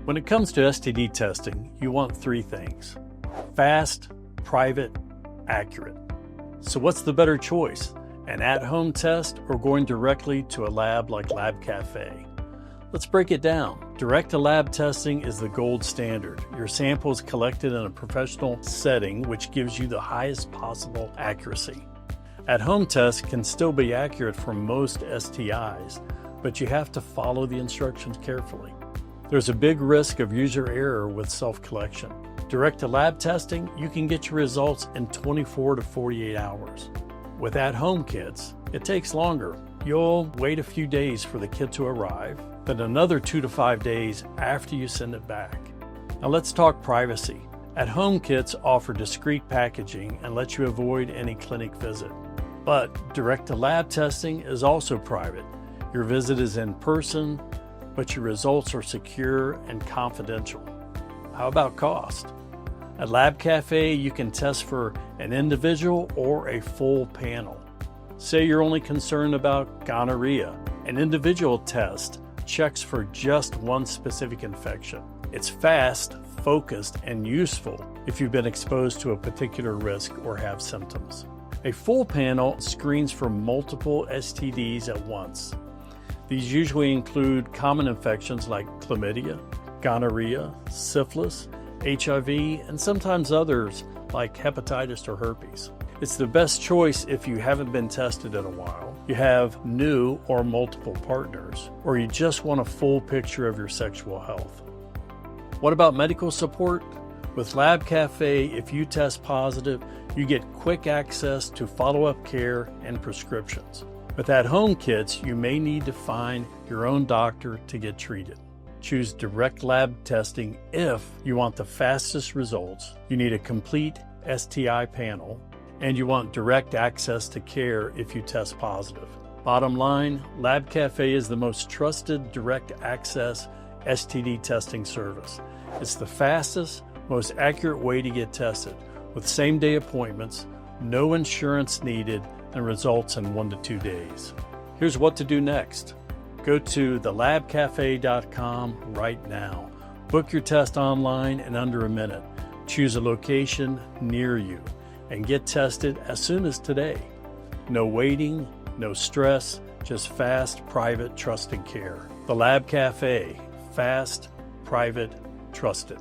When it comes to STD testing, you want three things: fast, private, accurate. So what's the better choice? An at-home test or going directly to a lab like Lab Cafe? Let's break it down. Direct-to-lab testing is the gold standard. Your sample is collected in a professional setting, which gives you the highest possible accuracy. At-home tests can still be accurate for most STIs, but you have to follow the instructions carefully. There's a big risk of user error with self-collection. Direct-to-lab testing, you can get your results in 24 to 48 hours. With at-home kits, it takes longer. You'll wait a few days for the kit to arrive, then another 2 to 5 days after you send it back. Now let's talk privacy. At-home kits offer discreet packaging and let you avoid any clinic visit. But direct-to-lab testing is also private. Your visit is in person, but your results are secure and confidential. How about cost? At Lab Cafe, you can test for an individual or a full panel. Say you're only concerned about gonorrhea. An individual test checks for just one specific infection. It's fast, focused, and useful if you've been exposed to a particular risk or have symptoms. A full panel screens for multiple STDs at once. These usually include common infections like chlamydia, gonorrhea, syphilis, HIV, and sometimes others like hepatitis or herpes. It's the best choice if you haven't been tested in a while, you have new or multiple partners, or you just want a full picture of your sexual health. What about medical support? With Lab Cafe, if you test positive, you get quick access to follow-up care and prescriptions. With at-home kits, you may need to find your own doctor to get treated. Choose direct lab testing if you want the fastest results, you need a complete STI panel, and you want direct access to care if you test positive. Bottom line, Lab Cafe is the most trusted direct access STD testing service. It's the fastest, most accurate way to get tested, with same-day appointments, no insurance needed, and results in 1 to 2 days. Here's what to do next. Go to thelabcafe.com right now. Book your test online in under a minute. Choose a location near you and get tested as soon as today. No waiting, no stress, just fast, private, trusted care. The Lab Cafe, fast, private, trusted.